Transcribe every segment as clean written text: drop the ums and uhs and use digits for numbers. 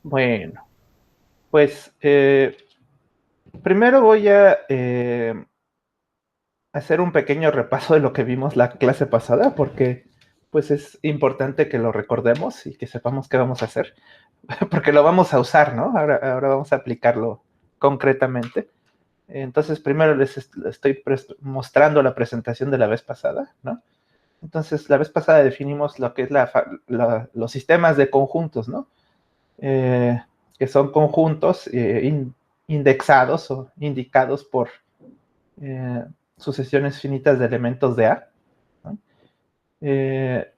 Bueno, pues primero voy a hacer un pequeño repaso de lo que vimos la clase pasada, porque pues es importante que lo recordemos y que sepamos qué vamos a hacer, porque lo vamos a usar, ¿no? Ahora vamos a aplicarlo concretamente. Entonces, primero les estoy mostrando la presentación de la vez pasada, ¿no? Entonces, la vez pasada definimos lo que es los sistemas de conjuntos, ¿no? Eh, que son conjuntos indexados o indicados por eh, sucesiones finitas de elementos de A, ¿no? Eh,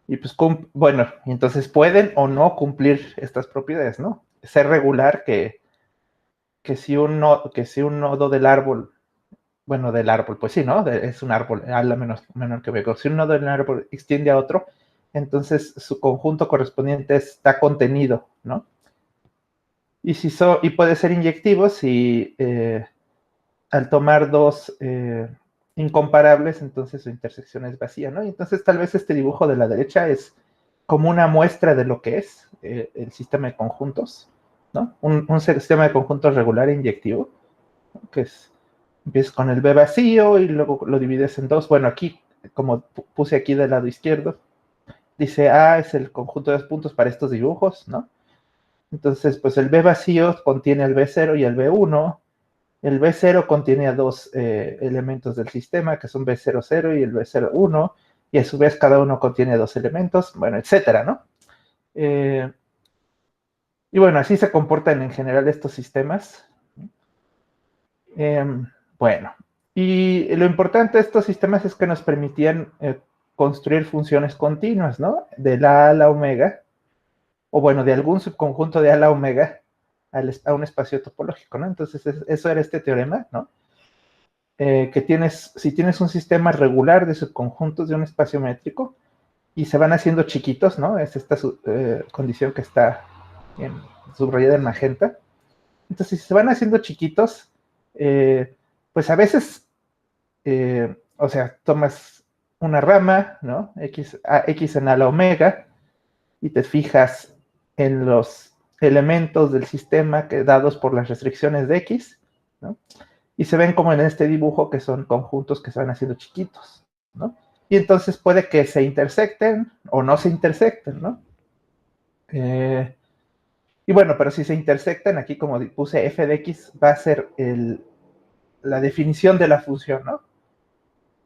y pues, bueno, entonces pueden o no cumplir estas propiedades, ¿no? Ser regular que si un nodo del árbol, bueno, del árbol, pues sí, ¿no? Es un árbol, a la menor que B. Si un nodo del árbol extiende a otro, entonces su conjunto correspondiente está contenido, ¿no? Y puede ser inyectivo si al tomar dos incomparables, entonces su intersección es vacía, ¿no? Y entonces tal vez este dibujo de la derecha es como una muestra de lo que es el sistema de conjuntos, ¿no? Un sistema de conjuntos regular e inyectivo, ¿no? Que es, empiezas con el B vacío y luego lo divides en dos. Bueno, aquí, como puse aquí del lado izquierdo, dice A es el conjunto de dos puntos para estos dibujos, ¿no? Entonces, pues el B vacío contiene el B0 y el B1. El B0 contiene a dos elementos del sistema, que son B00 y el B01, y a su vez cada uno contiene dos elementos, bueno, etcétera, ¿no? Eh, y bueno, así se comportan en general estos sistemas. Eh, bueno, y lo importante de estos sistemas es que nos permitían construir funciones continuas, ¿no? De la A a la omega, o bueno, de algún subconjunto de A a la omega a un espacio topológico, ¿no? Entonces, eso era este teorema, ¿no? Que si tienes un sistema regular de subconjuntos de un espacio métrico y se van haciendo chiquitos, ¿no? Es esta condición que está subrayada en magenta. Entonces, si se van haciendo chiquitos, pues a veces, o sea, tomas una rama, ¿no? X en a la omega, y te fijas en los elementos del sistema que dados por las restricciones de X, ¿no? Y se ven como en este dibujo que son conjuntos que se van haciendo chiquitos, ¿no? Y entonces puede que se intersecten o no se intersecten, ¿no? Eh, y bueno, pero si se intersectan, aquí como puse f de x, va a ser la definición de la función, ¿no?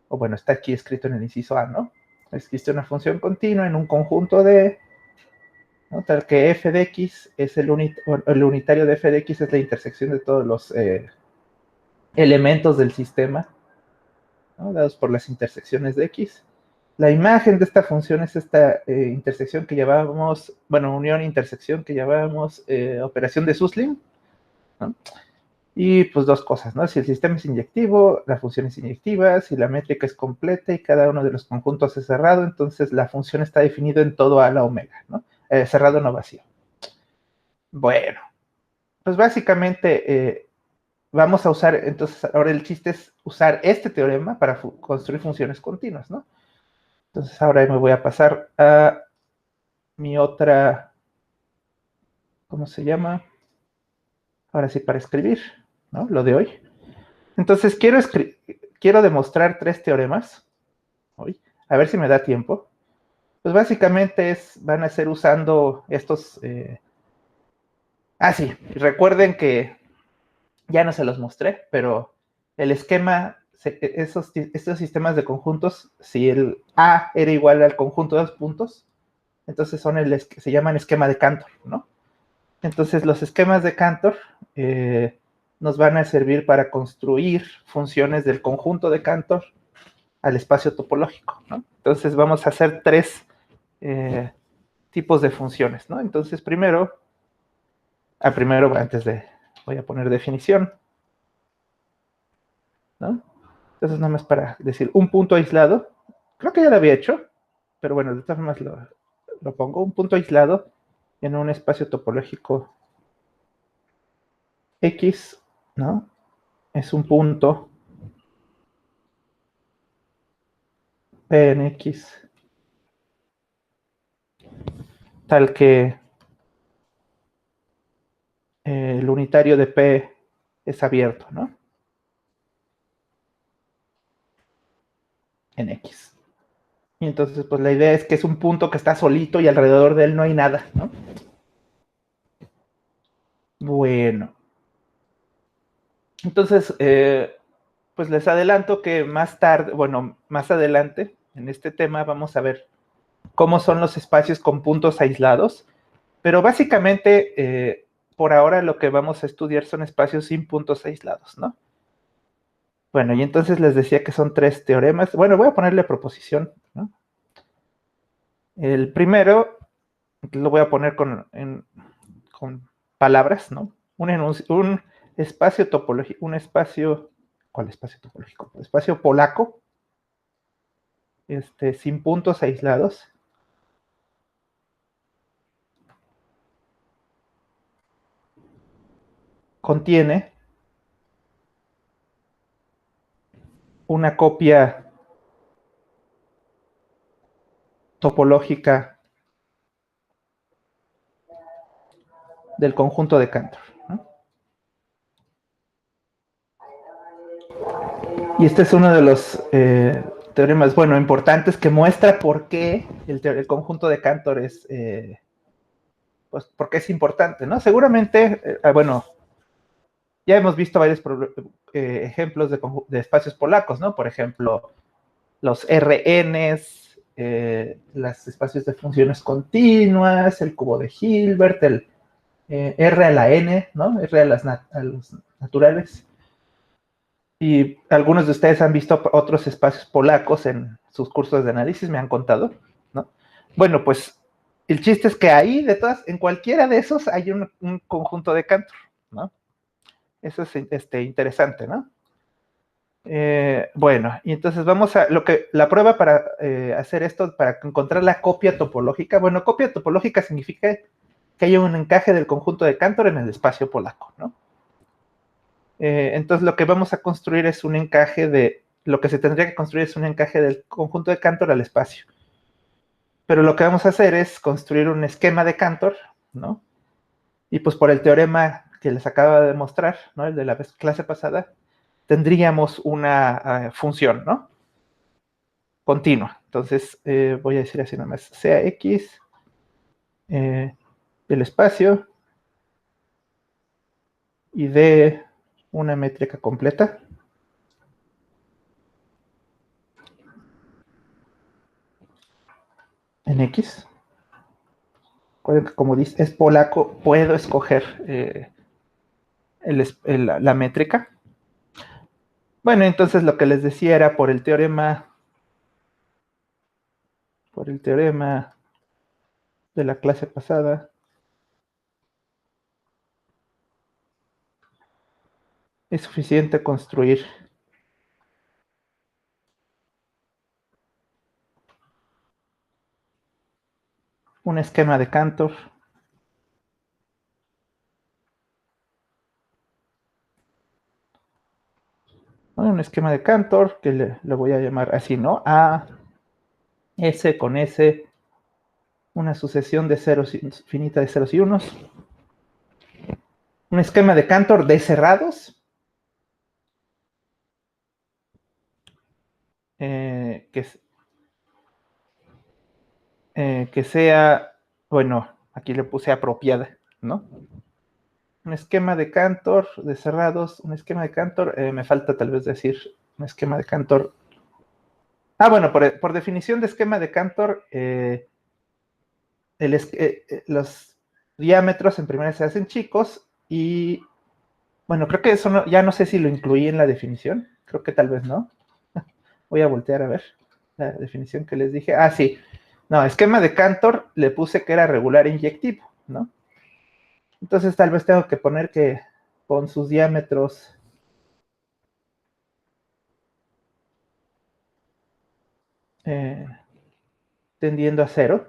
O bueno, está aquí escrito en el inciso A, ¿no? Existe una función continua en un conjunto de, ¿no? Tal que f de x es el unitario de f de x es la intersección de todos los elementos del sistema, ¿no? Dados por las intersecciones de x. La imagen de esta función es esta intersección que llamábamos, bueno, unión-intersección que llamábamos operación de Suslin, ¿no? Y pues dos cosas, ¿no? Si el sistema es inyectivo, la función es inyectiva, si la métrica es completa y cada uno de los conjuntos es cerrado, entonces la función está definida en todo a la omega, ¿no? Cerrado no vacío. Bueno, pues básicamente vamos a usar, entonces ahora el chiste es usar este teorema para construir funciones continuas, ¿no? Entonces ahora me voy a pasar a mi otra, ¿cómo se llama? Ahora sí, para escribir, ¿no? Lo de hoy. Entonces quiero demostrar tres teoremas hoy, a ver si me da tiempo. Pues básicamente van a ser usando estos... sí, recuerden que ya no se los mostré, pero el esquema, estos sistemas de conjuntos, si el A era igual al conjunto de dos puntos, entonces se llaman esquema de Cantor, ¿no? Entonces los esquemas de Cantor nos van a servir para construir funciones del conjunto de Cantor al espacio topológico, ¿no? Entonces vamos a hacer tres tipos de funciones, ¿no? Entonces primero voy a poner definición, ¿no? Entonces nada más para decir un punto aislado, creo que ya lo había hecho, pero bueno, de todas formas lo pongo, un punto aislado en un espacio topológico X, ¿no? Es un punto P en X tal que unitario de P es abierto, ¿no? En X. Y entonces, pues la idea es que es un punto que está solito y alrededor de él no hay nada, ¿no? Bueno. Entonces, pues les adelanto que más tarde, bueno, más adelante, en este tema vamos a ver cómo son los espacios con puntos aislados, pero básicamente, por ahora lo que vamos a estudiar son espacios sin puntos aislados, ¿no? Bueno, y entonces les decía que son 3 teoremas. Bueno, voy a ponerle proposición, ¿no? El primero lo voy a poner con palabras, ¿no? Un espacio topológico, un espacio, ¿cuál espacio topológico? Espacio polaco, sin puntos aislados. Contiene una copia topológica del conjunto de Cantor, ¿no? Y este es uno de los teoremas, bueno, importantes que muestra por qué el conjunto de Cantor es, pues, porque es importante, ¿no? Seguramente, bueno, ya hemos visto varios ejemplos de espacios polacos, ¿no? Por ejemplo, los RNs, los espacios de funciones continuas, el cubo de Hilbert, el R a la N, ¿no? R a los naturales. Y algunos de ustedes han visto otros espacios polacos en sus cursos de análisis, me han contado, ¿no? Bueno, pues el chiste es que ahí, en cualquiera de esos hay un conjunto de Cantor, ¿no? Eso es interesante, ¿no? Bueno, y entonces vamos a, la prueba para hacer esto, para encontrar la copia topológica. Bueno, copia topológica significa que haya un encaje del conjunto de Cantor en el espacio polaco, ¿no? Entonces lo que vamos a construir es un encaje lo que se tendría que construir es un encaje del conjunto de Cantor al espacio. Pero lo que vamos a hacer es construir un esquema de Cantor, ¿no? Y pues por el teorema que les acaba de mostrar, ¿no? El de la clase pasada, tendríamos una función, ¿no? Continua. Entonces, voy a decir así nomás, sea X del espacio y de una métrica completa. En X. Como dice, es polaco, puedo escoger la métrica. Bueno, entonces lo que les decía era por el teorema de la clase pasada, es suficiente construir un esquema de Cantor un esquema de Cantor que le voy a llamar así, ¿no? A S con S, una sucesión de ceros finita de ceros y unos, un esquema de Cantor de cerrados, que sea, bueno, aquí le puse apropiada, ¿no? Un esquema de Cantor de cerrados, un esquema de Cantor, me falta tal vez decir un esquema de Cantor. Ah, bueno, por definición de esquema de Cantor, los diámetros en primera se hacen chicos y, bueno, creo que eso ya no sé si lo incluí en la definición, creo que tal vez no. Voy a voltear a ver la definición que les dije. Ah, sí. No, esquema de Cantor le puse que era regular inyectivo, ¿no? Entonces tal vez tengo que poner que con sus diámetros tendiendo a cero,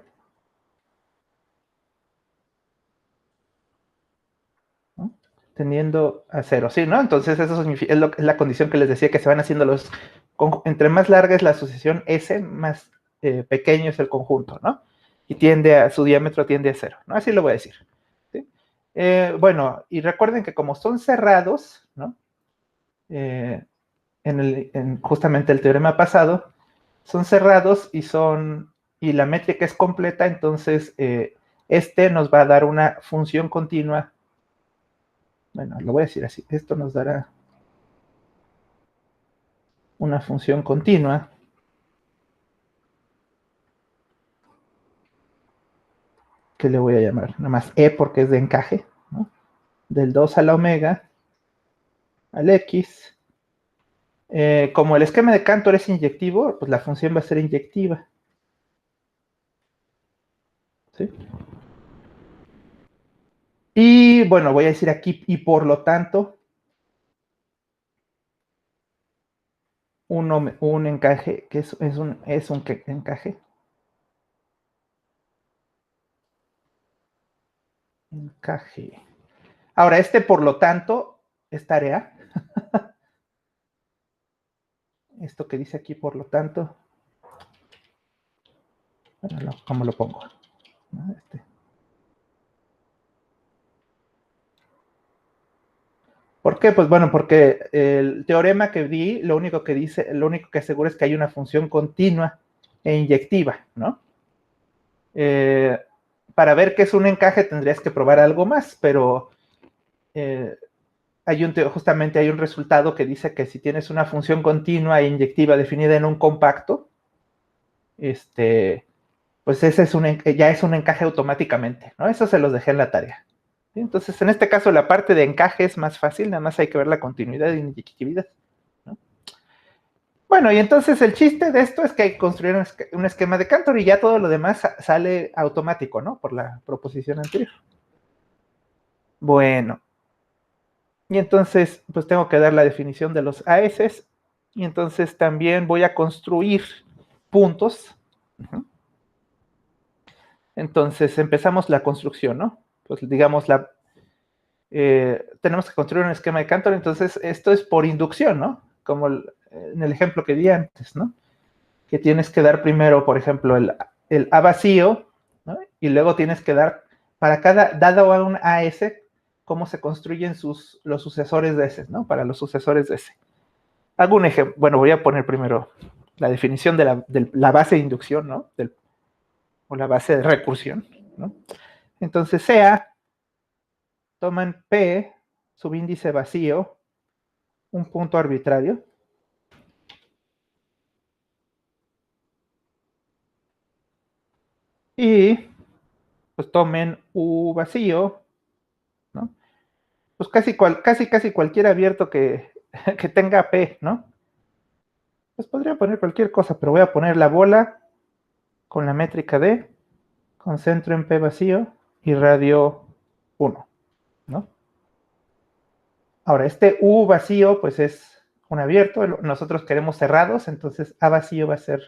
¿no? Tendiendo a cero, sí, ¿no? Entonces eso significa, es la condición que les decía, que se van haciendo entre más larga es la asociación S, más pequeño es el conjunto, ¿no? Y su diámetro tiende a cero, ¿no? Así lo voy a decir, ¿sí? Bueno, y recuerden que como son cerrados, ¿no? Justamente el teorema pasado, son cerrados y la métrica es completa, entonces este nos va a dar una función continua. Bueno, lo voy a decir así, esto nos dará una función continua que le voy a llamar nada más E porque es de encaje, ¿no? Del 2 a la omega al X. Como el esquema de Cantor es inyectivo, pues la función va a ser inyectiva. ¿Sí? Y bueno, voy a decir aquí, y por lo tanto, un encaje, que es un encaje. Encaje. Ahora, por lo tanto, es tarea. Esto que dice aquí, por lo tanto, bueno, ¿cómo lo pongo? ¿No? ¿Por qué? Pues bueno, porque el teorema que di, lo único que asegura es que hay una función continua e inyectiva, ¿no? Eh, para ver qué es un encaje tendrías que probar algo más, pero justamente hay un resultado que dice que si tienes una función continua e inyectiva definida en un compacto, pues ese ya es un encaje automáticamente, ¿no? Eso se los dejé en la tarea. Entonces, en este caso, la parte de encaje es más fácil, nada más hay que ver la continuidad y inyectividad, ¿no? Bueno, y entonces el chiste de esto es que hay que construir un esquema de Cantor y ya todo lo demás sale automático, ¿no? Por la proposición anterior. Bueno, y entonces, pues tengo que dar la definición de los AS, y entonces también voy a construir puntos. Entonces, empezamos la construcción, ¿no? Pues digamos, tenemos que construir un esquema de Cantor, entonces esto es por inducción, ¿no? Como en el ejemplo que di antes, ¿no? Que tienes que dar primero, por ejemplo, el A vacío, ¿no? Y luego tienes que dar, para dado a un AS, cómo se construyen los sucesores de ese, ¿no? Para los sucesores de ese. Hago un ejemplo, bueno, voy a poner primero la definición de la base de inducción, ¿no? O la base de recursión, ¿no? Entonces, sea, toman P, subíndice vacío, un punto arbitrario, y pues tomen U vacío, ¿no? Pues casi cualquier abierto que tenga P, ¿no? Pues podría poner cualquier cosa, pero voy a poner la bola con la métrica D, con centro en P vacío y radio 1, ¿no? Ahora, este U vacío, pues es un abierto, nosotros queremos cerrados, entonces A vacío va a ser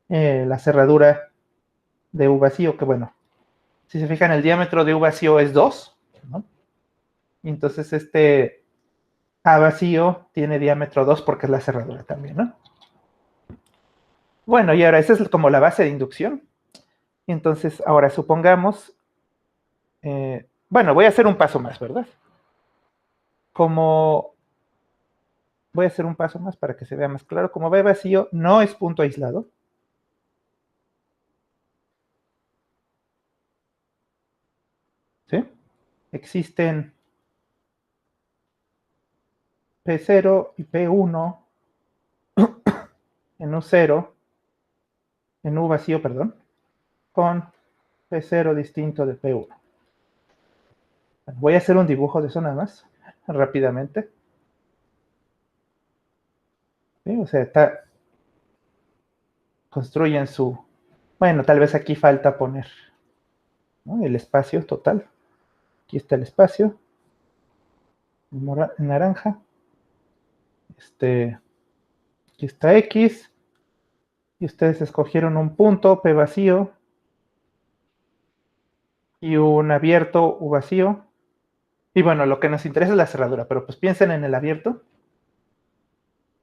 la cerradura de U vacío, que bueno, si se fijan, el diámetro de U vacío es 2, ¿no? Y entonces A vacío tiene diámetro 2 porque es la cerradura también, ¿no? Bueno, y ahora esa es como la base de inducción. Y entonces, ahora supongamos, bueno, voy a hacer un paso más, ¿verdad? Como voy a hacer un paso más para que se vea más claro. Como B vacío no es punto aislado. ¿Sí? Existen P0 y P1 en U0, en U vacío, perdón, con P0 distinto de P1. Voy a hacer un dibujo de eso nada más, rápidamente. ¿Sí? O sea, construyen bueno, tal vez aquí falta poner, ¿no? El espacio total. Aquí está el espacio, en naranja. Aquí está X. Y ustedes escogieron un punto P vacío y un abierto U vacío. Y bueno, lo que nos interesa es la cerradura, pero pues piensen en el abierto.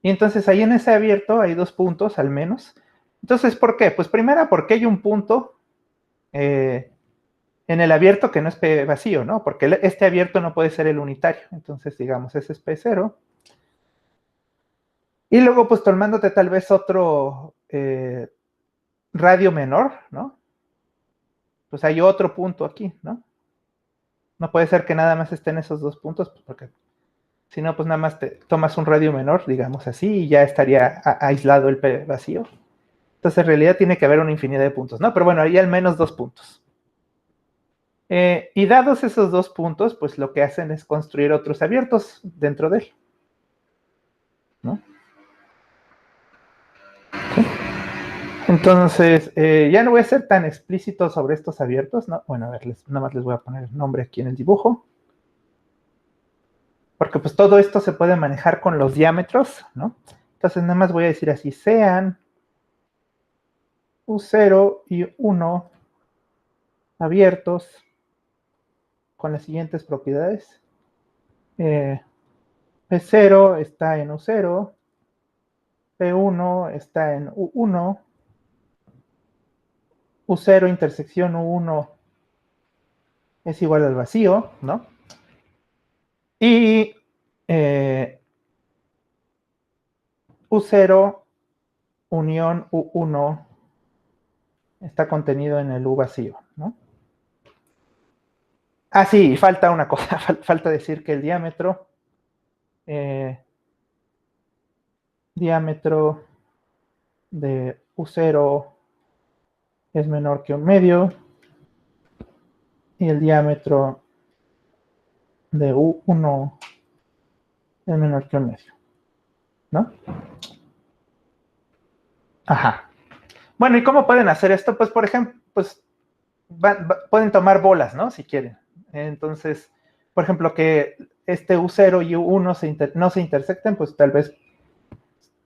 Y entonces ahí en ese abierto hay 2 puntos al menos. Entonces, ¿por qué? Pues primero porque hay un punto en el abierto que no es P vacío, ¿no? Porque este abierto no puede ser el unitario. Entonces, digamos, ese es P0. Y luego, pues tomándote tal vez otro radio menor, ¿no? Pues hay otro punto aquí, ¿no? No puede ser que nada más estén esos dos puntos, pues porque si no, pues nada más te tomas un radio menor, digamos así, y ya estaría aislado el P vacío. Entonces, en realidad tiene que haber una infinidad de puntos, ¿no? Pero bueno, hay al menos dos puntos. Y dados esos dos puntos, pues lo que hacen es construir otros abiertos dentro de él, ¿no? ¿Sí? Entonces, ya no voy a ser tan explícito sobre estos abiertos, ¿no? Bueno, a ver, nada más les voy a poner el nombre aquí en el dibujo. Porque pues todo esto se puede manejar con los diámetros, ¿no? Entonces nada más voy a decir así, sean U0 y 1 abiertos con las siguientes propiedades. P0 está en U0, P1 está en U1, U0 intersección U1 es igual al vacío, ¿no? Y U0 unión U1 está contenido en el U vacío, ¿no? Ah, sí, falta una cosa, falta decir que el diámetro de U0 es menor que un medio y el diámetro de U1 es menor que un medio, ¿no? Ajá. Bueno, ¿y cómo pueden hacer esto? Pues, por ejemplo, pues pueden tomar bolas, ¿no? Si quieren. Entonces, por ejemplo, que este U0 y U1 no se intersecten, pues tal vez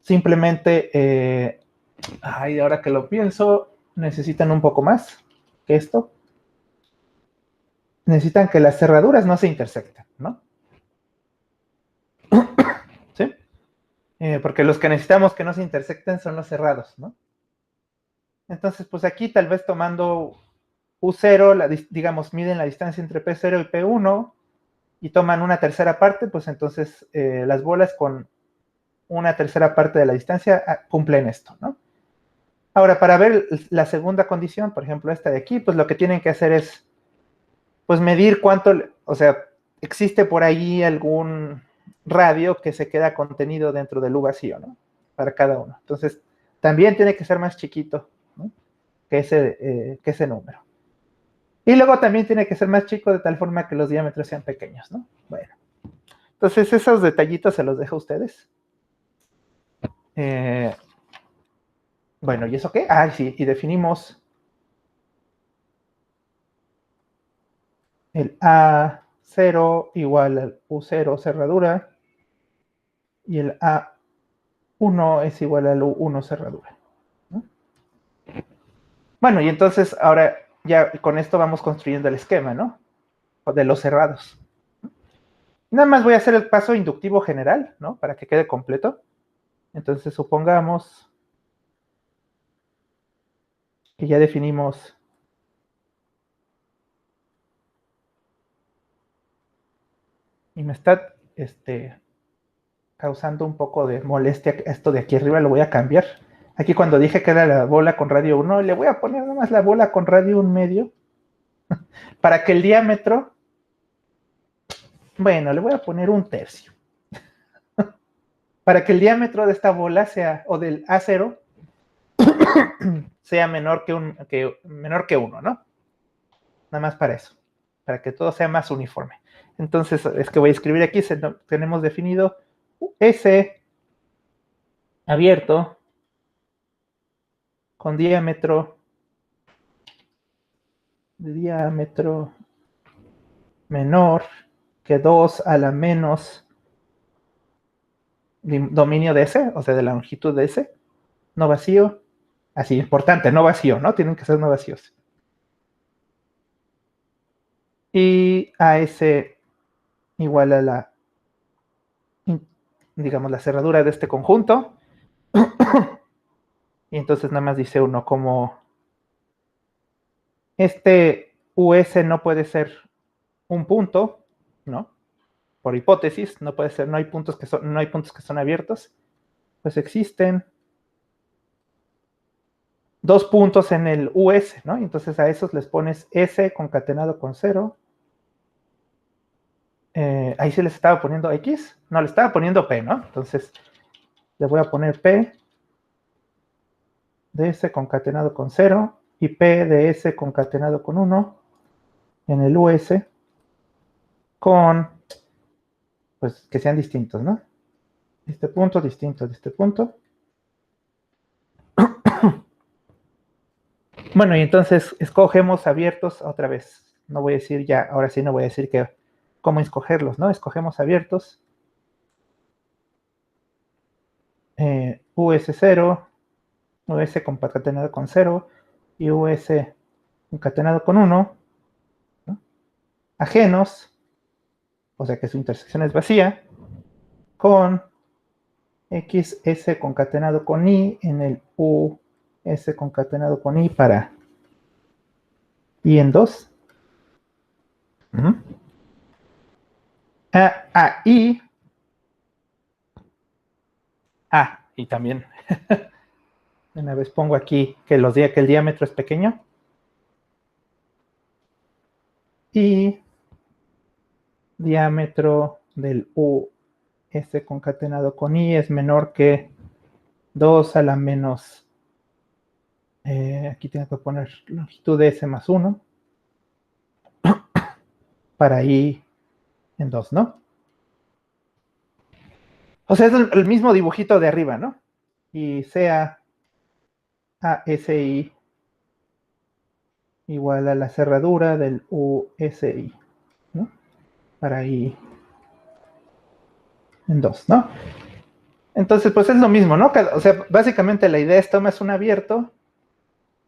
simplemente, ahora que lo pienso, necesitan un poco más que esto. Necesitan que las cerraduras no se intersecten, ¿no? ¿Sí? Porque los que necesitamos que no se intersecten son los cerrados, ¿no? Entonces, pues aquí tal vez tomando U0, digamos, miden la distancia entre P0 y P1 y toman una tercera parte, pues entonces las bolas con una tercera parte de la distancia cumplen esto, ¿no? Ahora, para ver la segunda condición, por ejemplo, esta de aquí, pues lo que tienen que hacer es, pues medir cuánto, o sea, existe por ahí algún radio que se queda contenido dentro del U vacío, ¿no? Para cada uno. Entonces, también tiene que ser más chiquito, ¿no? que ese número. Y luego también tiene que ser más chico de tal forma que los diámetros sean pequeños, ¿no? Bueno, entonces esos detallitos se los dejo a ustedes. Bueno, ¿y eso qué? Ah, sí, y definimos el A0 igual al U0 cerradura y el A1 es igual al U1 cerradura, ¿no? Bueno, y entonces ahora ya con esto vamos construyendo el esquema, ¿no? De los cerrados. Nada más voy a hacer el paso inductivo general, ¿no? Para que quede completo. Entonces supongamos que ya definimos y me está causando un poco de molestia esto de aquí arriba, lo voy a cambiar. Aquí cuando dije que era la bola con radio 1, le voy a poner nada más la bola con radio 1 medio para que el diámetro, bueno, le voy a poner un tercio. Para que el diámetro de esta bola sea, o del A0, sea menor que 1, ¿no? Nada más para eso, para que todo sea más uniforme. Entonces, es que voy a escribir aquí, tenemos definido S abierto con diámetro menor que 2 a la menos dominio de S, o sea, de la longitud de S, no vacío, así, importante, no vacío, ¿no? Tienen que ser no vacíos. Y a S igual a digamos, la cerradura de este conjunto. Y entonces nada más dice uno como este US no puede ser un punto, ¿no? Por hipótesis, no puede ser, no hay puntos que son abiertos. Pues existen dos puntos en el US, ¿no? Entonces a esos les pones S concatenado con 0. Ahí sí les estaba poniendo X. No, le estaba poniendo P, ¿no? Entonces le voy a poner P de S concatenado con 0 y P de S concatenado con 1 en el US con, pues, que sean distintos, ¿no? Este punto distinto de este punto. Bueno, y entonces escogemos abiertos otra vez. No voy a decir ya, ahora sí no voy a decir que cómo escogerlos, ¿no? Escogemos abiertos. US0, US concatenado con 0 y US concatenado con 1, ¿no? Ajenos, o sea que su intersección es vacía, con XS concatenado con I en el US concatenado con I para I en 2. Y y también una vez pongo aquí que el diámetro es pequeño y diámetro del US concatenado con I es menor que 2 a la menos, aquí tengo que poner longitud de S más 1 para I en 2, ¿no? O sea, es el mismo dibujito de arriba, ¿no? Y sea ASI igual a la cerradura del USI, ¿no? Para I en 2, ¿no? Entonces, pues es lo mismo, ¿no? O sea, básicamente la idea es tomas un abierto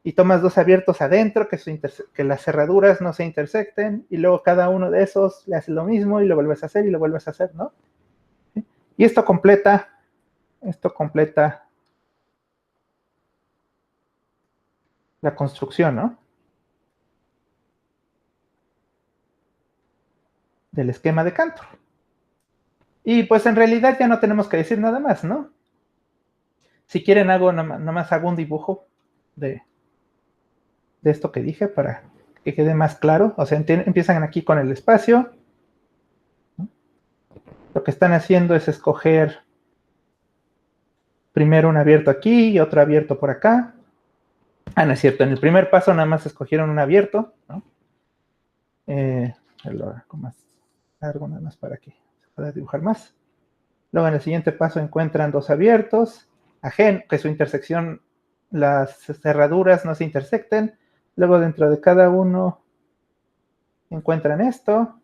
y tomas dos abiertos adentro, que las cerraduras no se intersecten, y luego cada uno de esos le haces lo mismo y lo vuelves a hacer y lo vuelves a hacer, ¿no? ¿Sí? Y esto completa la construcción, ¿no? Del esquema de Cantor. Y pues en realidad ya no tenemos que decir nada más, ¿no? Si quieren nada más hago un dibujo de esto que dije para que quede más claro. O sea, empiezan aquí con el espacio. ¿No? Lo que están haciendo es escoger primero un abierto aquí y otro abierto por acá. No es cierto. En el primer paso nada más escogieron un abierto, ¿no? Lo hago más largo nada más para que se pueda dibujar más. Luego en el siguiente paso encuentran dos abiertos, que su intersección, las cerraduras no se intersecten. Luego dentro de cada uno encuentran esto.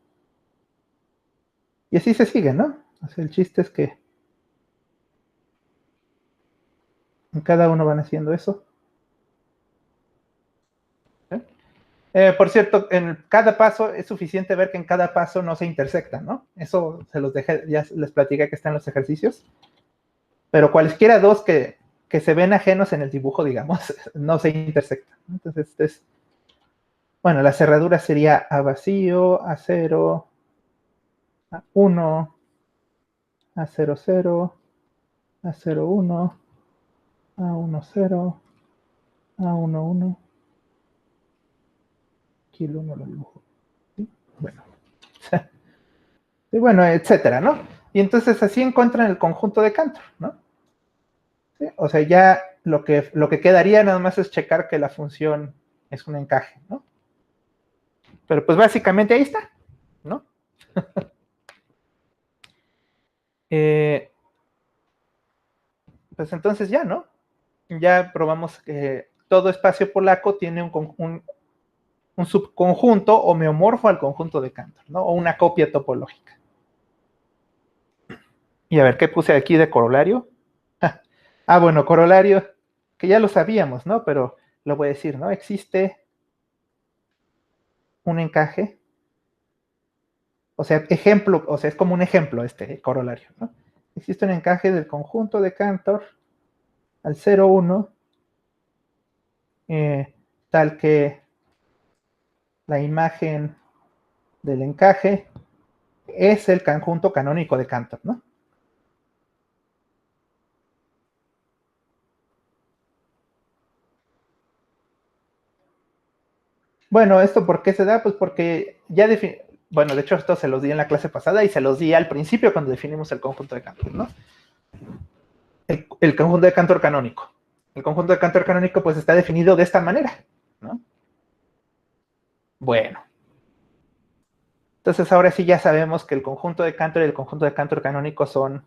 Y así se sigue, ¿no? O sea, el chiste es que en cada uno van haciendo eso. Por cierto, en cada paso es suficiente ver que en cada paso no se intersectan, ¿no? Eso se los dejé, ya les platiqué que está en los ejercicios. Pero cualquiera dos que se ven ajenos en el dibujo, digamos, no se intersectan. Entonces, bueno, la cerradura sería A vacío, A0, A1, A00, A01, A10, A11. Aquí el 1 lo dibujo. ¿Sí? Bueno. Y bueno, etcétera, ¿no? Y entonces así encuentran el conjunto de Cantor, ¿no? ¿Sí? O sea, ya lo que quedaría nada más es checar que la función es un encaje, ¿no? Pero pues básicamente ahí está, ¿no? Pues entonces ya, ¿no? Ya probamos que todo espacio polaco tiene un subconjunto homeomorfo al conjunto de Cantor, ¿no? O una copia topológica. Y a ver, ¿qué puse aquí de corolario? Bueno, corolario, que ya lo sabíamos, ¿no? Pero lo voy a decir, ¿no? Existe un encaje, o sea, o sea, es como un ejemplo este corolario, ¿no? Existe un encaje del conjunto de Cantor al 0,1, tal que la imagen del encaje es el conjunto canónico de Cantor, ¿no? Bueno, ¿esto por qué se da? Pues porque ya bueno, de hecho esto se los di en la clase pasada y se los di al principio cuando definimos el conjunto de Cantor, ¿no? El conjunto de Cantor canónico. El conjunto de Cantor canónico pues está definido de esta manera, ¿no? Bueno. Entonces ahora sí ya sabemos que el conjunto de Cantor y el conjunto de Cantor canónico son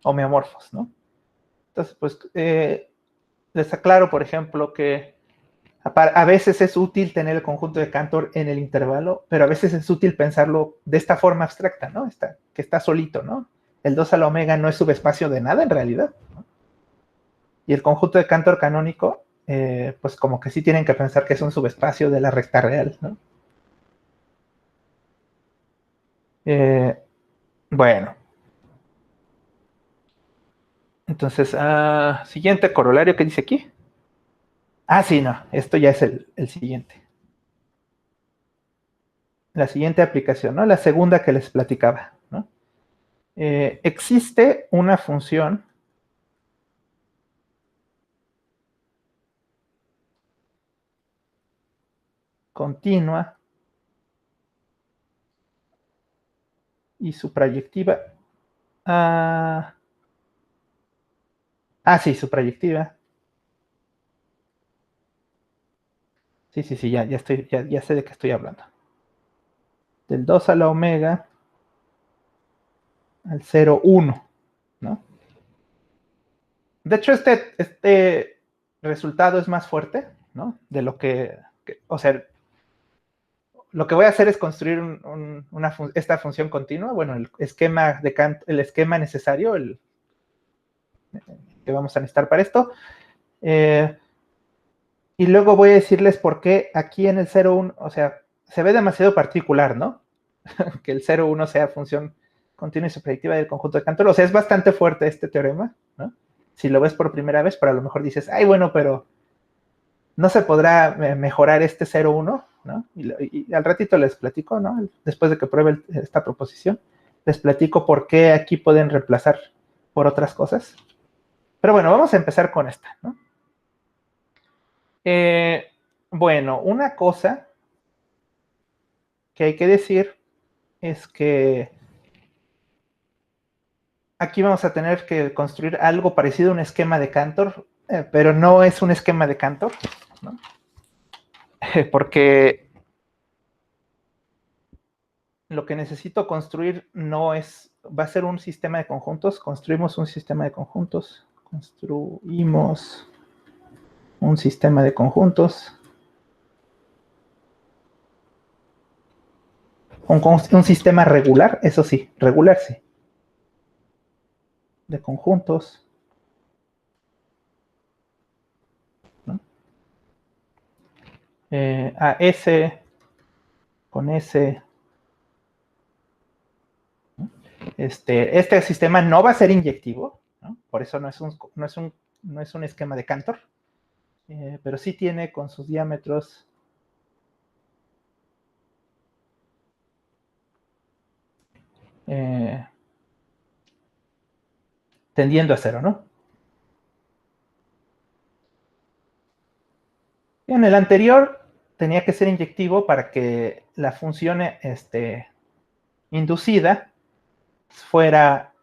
homeomorfos, ¿no? Entonces, pues les aclaro, por ejemplo, que a veces es útil tener el conjunto de Cantor en el intervalo, pero a veces es útil pensarlo de esta forma abstracta, ¿no? Que está solito, ¿no? El 2 a la omega no es subespacio de nada en realidad, ¿no? Y el conjunto de Cantor canónico, pues como que sí tienen que pensar que es un subespacio de la recta real, ¿no? Bueno, entonces, siguiente corolario que dice aquí. Sí, no, esto ya es el siguiente. La siguiente aplicación, ¿no? La segunda que les platicaba, ¿no? Existe una función continua y su proyectiva. Sí, su proyectiva. Sí, ya sé de qué estoy hablando. Del 2 a la omega al 0, 1, ¿no? De hecho, este resultado es más fuerte, ¿no? De lo o sea, lo que voy a hacer es construir esta función continua, bueno, el esquema necesario, que vamos a necesitar para esto. Y luego voy a decirles por qué aquí en el 0, 1, o sea, se ve demasiado particular, ¿no? Que el 0, 1 sea función continua y subjetiva del conjunto de Cantor. O sea, es bastante fuerte este teorema, ¿no? Si lo ves por primera vez, pero a lo mejor dices, bueno, pero no se podrá mejorar este 0, 1, ¿no? Y al ratito les platico, ¿no? Después de que pruebe esta proposición, les platico por qué aquí pueden reemplazar por otras cosas. Pero bueno, vamos a empezar con esta, ¿no? Bueno, una cosa que hay que decir es que aquí vamos a tener que construir algo parecido a un esquema de Cantor, pero no es un esquema de Cantor, ¿no? Porque lo que necesito construir va a ser un sistema de conjuntos. Construimos un sistema de conjuntos. Construimos un sistema de conjuntos. Un sistema regular, eso sí, regular sí. De conjuntos. ¿No? S con S. ¿No? Este sistema no va a ser inyectivo, ¿no? Por eso no es un esquema de Cantor, pero sí tiene con sus diámetros tendiendo a cero, ¿no? En el anterior tenía que ser inyectivo para que la función inducida fuera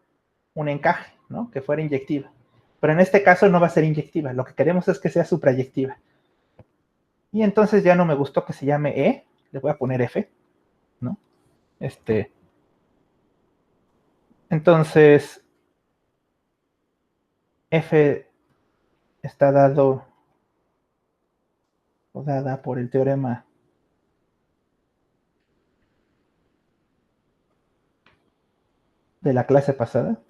un encaje, ¿no? Que fuera inyectiva. Pero en este caso no va a ser inyectiva. Lo que queremos es que sea suprayectiva. Y entonces ya no me gustó que se llame E. Le voy a poner F, ¿no? Entonces, F está dado o dada por el teorema de la clase pasada.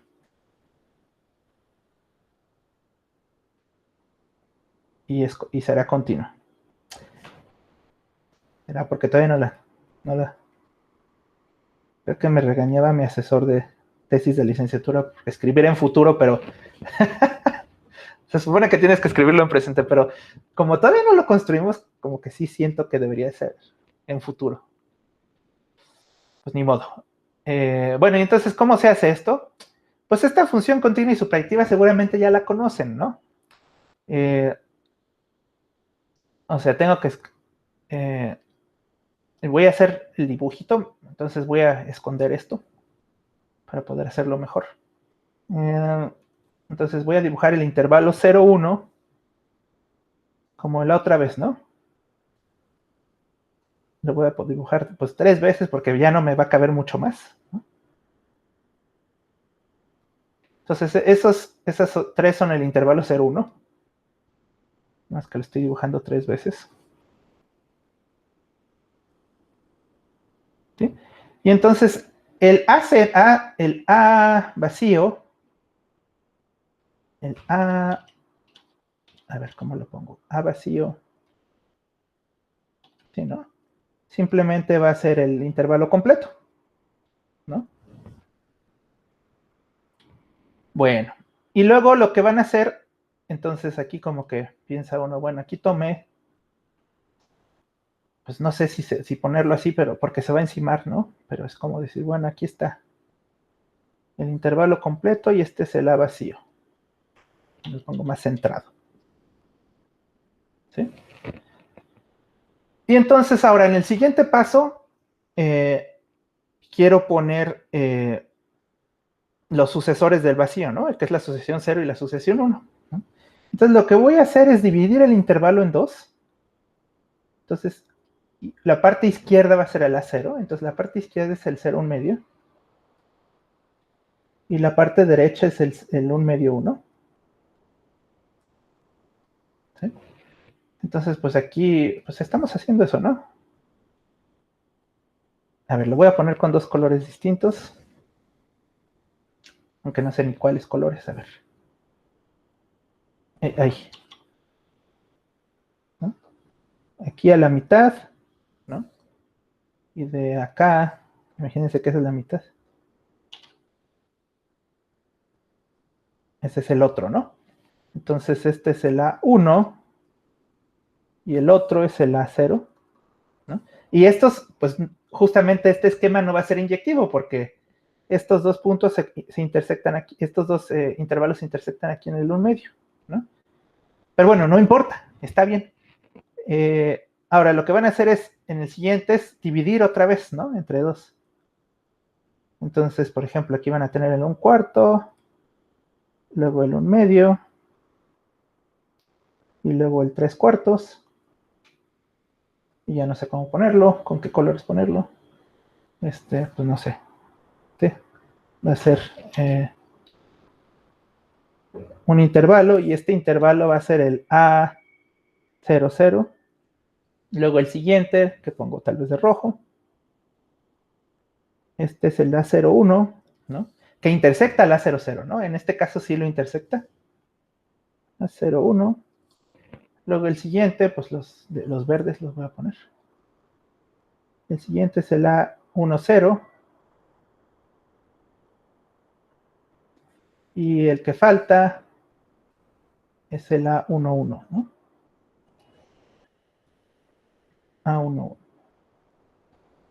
Y será continua. Será porque todavía no la. Creo que me regañaba mi asesor de tesis de licenciatura escribir en futuro, pero se supone que tienes que escribirlo en presente, pero como todavía no lo construimos, como que sí siento que debería ser. en futuro. Pues ni modo. Bueno, y entonces, ¿cómo se hace esto? Pues esta función continua y supraactiva seguramente ya la conocen, ¿no? O sea, tengo que... voy a hacer el dibujito, entonces voy a esconder esto para poder hacerlo mejor. Entonces voy a dibujar el intervalo 0, 1, como la otra vez, ¿no? Lo voy a dibujar pues 3 veces porque ya no me va a caber mucho más, ¿no? Entonces esas 3 son el intervalo 0, 1. Más que lo estoy dibujando 3 veces. ¿Sí? Y entonces el A vacío, el a ver cómo lo pongo, A vacío, ¿sí, no? Simplemente va a ser el intervalo completo, ¿no? Bueno, y luego lo que van a hacer, entonces aquí como que piensa uno, bueno, aquí tomé, pues no sé si ponerlo así, pero porque se va a encimar, ¿no? Pero es como decir, bueno, aquí está el intervalo completo y este es el A vacío. Lo pongo más centrado. ¿Sí? Y entonces ahora en el siguiente paso, quiero poner los sucesores del vacío, ¿no? Que es la sucesión 0 y la sucesión 1. ¿No? Entonces lo que voy a hacer es dividir el intervalo en 2. Entonces la parte izquierda va a ser el A0, entonces la parte izquierda es el 0, 1 medio. Y la parte derecha es el 1 medio 1. ¿Sí? Entonces, pues aquí, pues estamos haciendo eso, ¿no? A ver, lo voy a poner con 2 colores distintos. Aunque no sé ni cuáles colores, a ver. Ahí. ¿No? Aquí a la mitad, ¿no? Y de acá, imagínense que esa es la mitad. Ese es el otro, ¿no? Entonces este es el A1 y el otro es el A0, ¿no? Y estos, pues justamente este esquema no va a ser inyectivo porque estos dos puntos se intersectan aquí, estos dos intervalos se intersectan aquí en el 1 medio, ¿no? Pero bueno, no importa, está bien. Ahora lo que van a hacer es, en el siguiente, es dividir otra vez, ¿no? Entre 2. Entonces, por ejemplo, aquí van a tener el 1 cuarto, luego el 1 medio, y luego el 3 cuartos. Y ya no sé cómo ponerlo, con qué colores ponerlo. Pues no sé. ¿Sí? Va a ser un intervalo y este intervalo va a ser el A00. 0. Luego el siguiente, que pongo tal vez de rojo. Este es el A01, ¿no? Que intersecta el A00, ¿no? En este caso sí lo intersecta. A01. Luego el siguiente, pues los verdes los voy a poner. El siguiente es el A10. Y el que falta es el A11, ¿no? A11.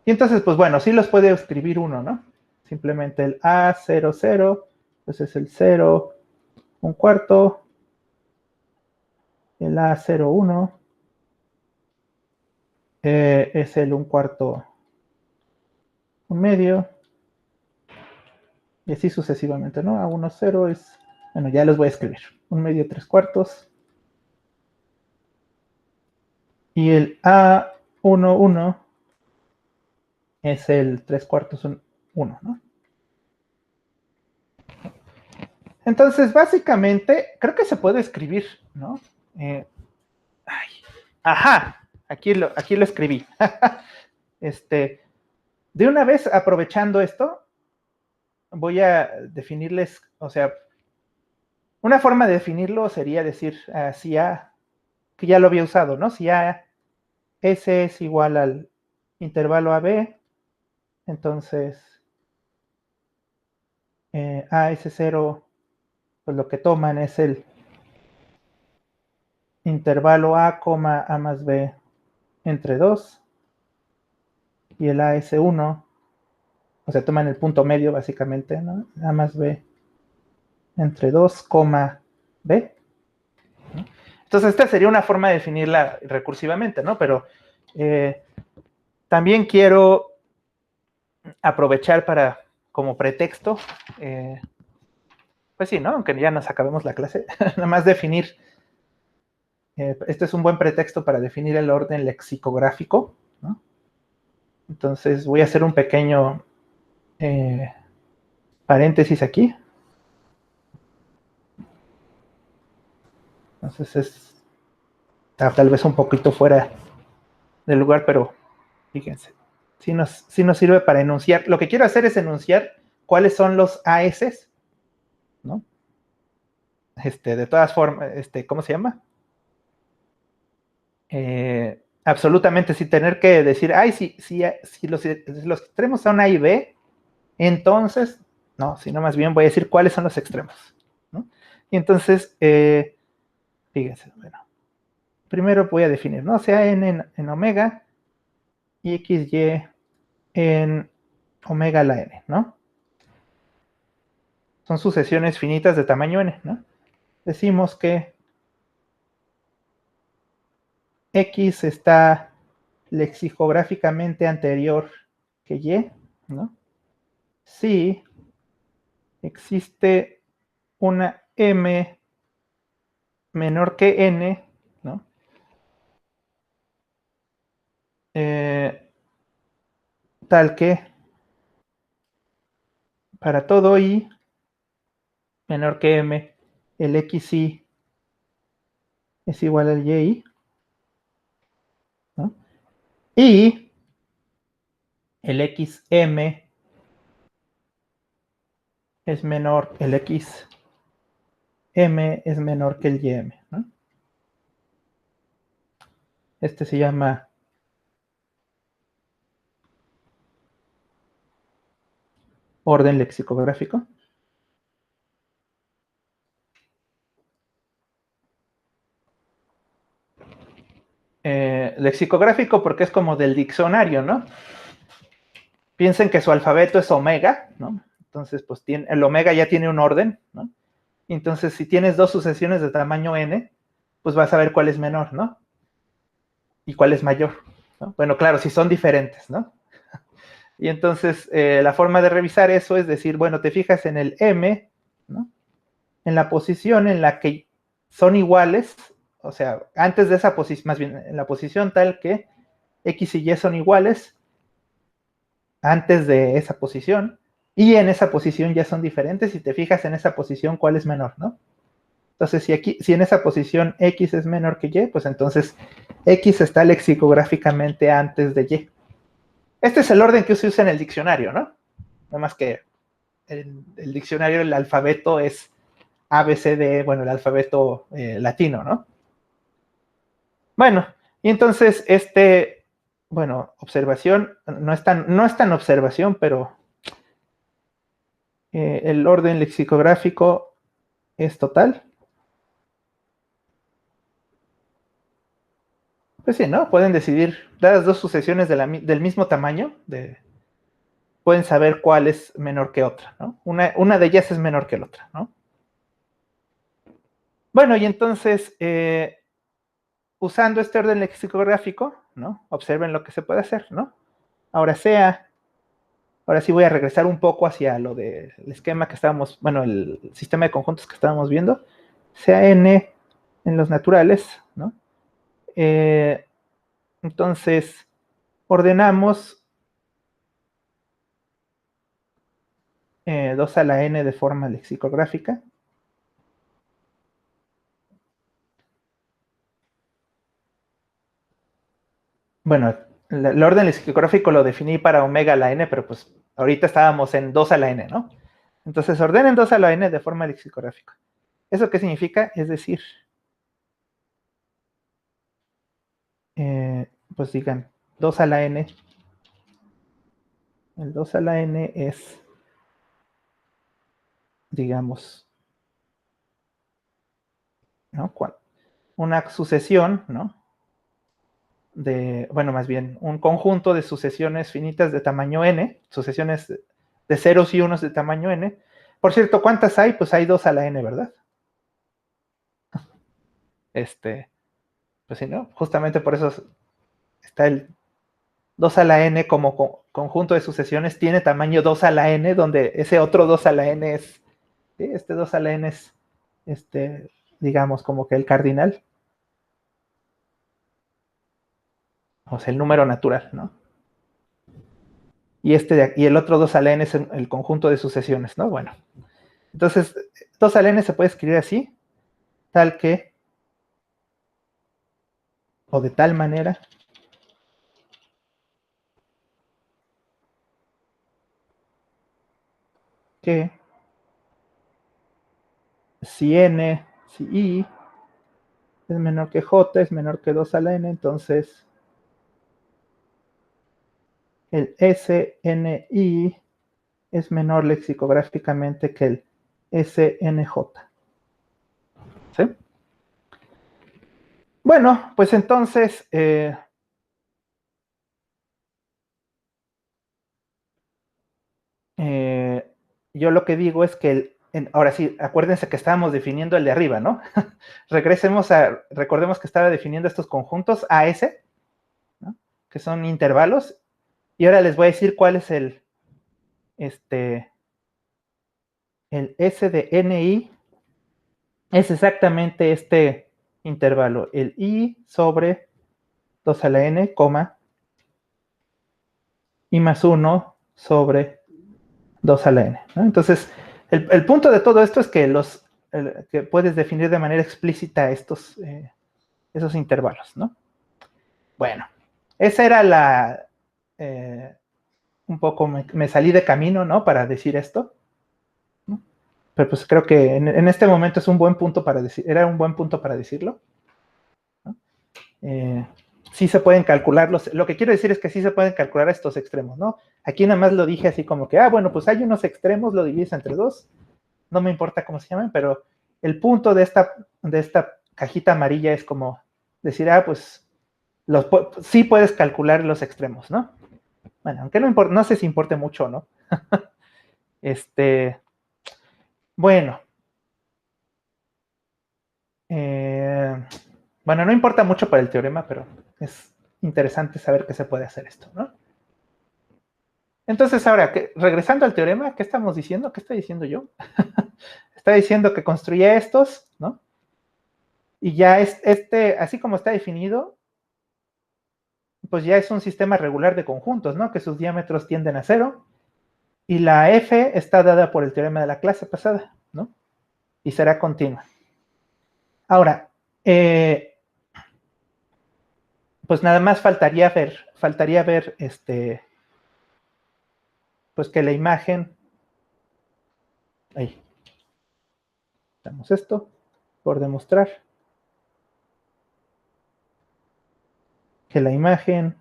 Y entonces, pues bueno, sí los puede escribir uno, ¿no? Simplemente el A00, pues es el 0, 1 cuarto, el A01 es el 1 cuarto, 1 medio, y así sucesivamente, ¿no? A10 es, bueno, ya los voy a escribir, 1 medio, 3 cuartos, y el A11 es el 3 cuartos, 1, ¿no? Entonces, básicamente, creo que se puede escribir, ¿no? Ay, ajá, aquí lo escribí. De una vez, aprovechando esto, voy a definirles, o sea, una forma de definirlo sería decir si A, que ya lo había usado, ¿no? Si A S es igual al intervalo AB, entonces AS0, pues lo que toman es el intervalo A, A más B entre 2. y el AS1, o sea, toman el punto medio básicamente, ¿no? A más B entre 2, B. ¿No? Entonces, esta sería una forma de definirla recursivamente, ¿no? Pero también quiero aprovechar para, como pretexto, pues sí, ¿no? Aunque ya nos acabemos la clase, nada más definir, este es un buen pretexto para definir el orden lexicográfico, ¿no? Entonces voy a hacer un pequeño paréntesis aquí. Entonces está tal vez un poquito fuera del lugar, pero fíjense, sí nos sirve para enunciar. Lo que quiero hacer es enunciar cuáles son los AS, ¿no? De todas formas, ¿cómo se llama? Absolutamente sin tener que decir, ay, si los extremos son A y B, entonces, no, sino más bien voy a decir cuáles son los extremos, ¿no? Y entonces, fíjense, bueno, primero voy a definir, ¿no? Sea en omega y XY en omega a la n, ¿no? Son sucesiones finitas de tamaño n, ¿no? Decimos que X está lexicográficamente anterior que Y, ¿no? Si existe una M menor que N, ¿no? Tal que para todo I menor que M, el XI es igual al YI, ¿no? Y el XM es menor, el XM es menor que el YM, ¿no? Este se llama orden lexicográfico. Lexicográfico porque es como del diccionario, ¿no? Piensen que su alfabeto es omega, ¿no? Entonces, pues el omega ya tiene un orden, ¿no? Entonces, si tienes dos sucesiones de tamaño n, pues vas a ver cuál es menor, ¿no? Y cuál es mayor, ¿no? Bueno, claro, si son diferentes, ¿no? Y entonces, la forma de revisar eso es decir, bueno, te fijas en el m, ¿no? En la posición en la que son iguales, o sea, antes de esa posición, más bien, en la posición tal que x y y son iguales, antes de esa posición, y en esa posición ya son diferentes, y te fijas en esa posición cuál es menor, ¿no? Entonces, si en esa posición X es menor que Y, pues entonces X está lexicográficamente antes de Y. Este es el orden que se usa en el diccionario, ¿no? Nada más que el diccionario, el alfabeto es A, B, C, D, bueno, el alfabeto latino, ¿no? Bueno, y entonces bueno, observación, no es tan observación, pero el orden lexicográfico es total. Pues sí, ¿no? Pueden decidir, dadas dos sucesiones del mismo tamaño, pueden saber cuál es menor que otra, ¿no? Una de ellas es menor que la otra, ¿no? Bueno, y entonces, usando este orden lexicográfico, ¿no? Observen lo que se puede hacer, ¿no? Ahora sí voy a regresar un poco hacia lo del esquema que estábamos, bueno, el sistema de conjuntos que estábamos viendo, sea n en los naturales, ¿no? Entonces, ordenamos 2 a la n de forma lexicográfica. Bueno, el orden lexicográfico lo definí para omega a la n, pero pues ahorita estábamos en 2 a la n, ¿no? Entonces ordenen 2 a la n de forma lexicográfica. ¿Eso qué significa? Es decir, pues digan 2 a la n. El 2 a la n es, digamos, ¿no? Una sucesión, ¿no? bueno, más bien, un conjunto de sucesiones finitas de tamaño n, sucesiones de ceros y unos de tamaño n. Por cierto, ¿cuántas hay? Pues hay 2 a la n, ¿verdad? Pues sí, ¿no? Justamente por eso está el 2 a la n como conjunto de sucesiones, tiene tamaño 2 a la n, donde ese otro 2 a la n es, ¿sí? Este 2 a la n es, digamos, como que el cardinal, o sea, el número natural, ¿no? Y el otro 2 a la n es el conjunto de sucesiones, ¿no? Bueno, entonces, 2 a la n se puede escribir así, tal que, o de tal manera, que si n, si i es menor que j, es menor que 2 a la n, entonces el SNI es menor lexicográficamente que el SNJ. ¿Sí? Bueno, pues entonces, yo lo que digo es que, ahora sí, acuérdense que estábamos definiendo el de arriba, ¿no? Recordemos que estaba definiendo estos conjuntos AS, ¿no? Que son intervalos, y ahora les voy a decir cuál es el S de NI, es exactamente este intervalo, el I sobre 2 a la N, I más 1 sobre 2 a la N, ¿no? Entonces, el punto de todo esto es que que puedes definir de manera explícita esos intervalos, ¿no? Bueno, esa era un poco me salí de camino, ¿no? Para decir esto, ¿no? Pero pues creo que en este momento es un buen punto para era un buen punto para decirlo, ¿no? Sí se pueden calcular, lo que quiero decir es que sí se pueden calcular estos extremos, ¿no? Aquí nada más lo dije así como que, bueno, pues hay unos extremos, lo divides entre dos, no me importa cómo se llaman, pero el punto de esta cajita amarilla es como decir, pues sí puedes calcular los extremos, ¿no? Bueno, aunque no sé si importe mucho, ¿no? Bueno, bueno, no importa mucho para el teorema, pero es interesante saber que se puede hacer esto, ¿no? Entonces, ahora, regresando al teorema, ¿qué estamos diciendo? ¿Qué estoy diciendo yo? Está diciendo que construye estos, ¿no? Y ya así como está definido, pues ya es un sistema regular de conjuntos, ¿no? Que sus diámetros tienden a cero. Y la F está dada por el teorema de la clase pasada, ¿no? Y será continua. Ahora, pues nada más faltaría ver, pues que la imagen, ahí, damos esto, por demostrar que la imagen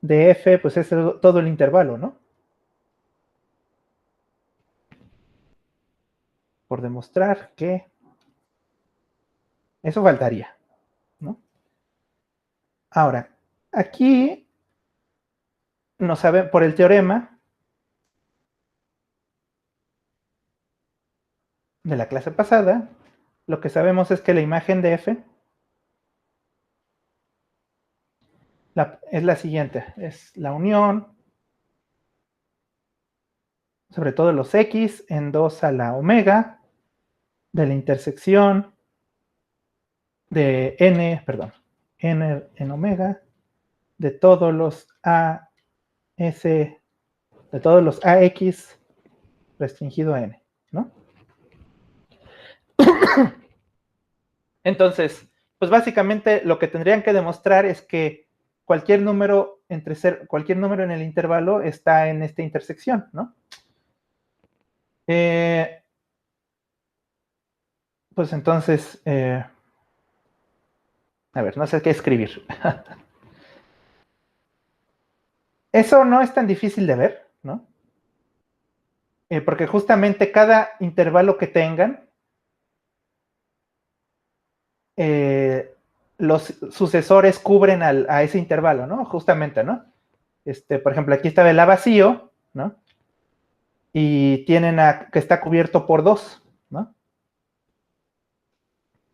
de F, pues es todo el intervalo, ¿no? Por demostrar que eso faltaría, ¿no? Ahora, aquí no sabe por el teorema de la clase pasada, lo que sabemos es que la imagen de F es la siguiente, es la unión, sobre todo los X en 2 a la omega, de la intersección de n, perdón, n en omega, de todos los de todos los AX restringido a n, ¿no? Entonces, pues básicamente lo que tendrían que demostrar es que cualquier número cualquier número en el intervalo está en esta intersección, ¿no? Pues entonces, a ver, no sé qué escribir. Eso no es tan difícil de ver, ¿no? Porque justamente cada intervalo que tengan, los sucesores cubren a ese intervalo, ¿no? Justamente, ¿no? Por ejemplo, aquí está el A vacío, ¿no? Y tienen que está cubierto por 2, ¿no?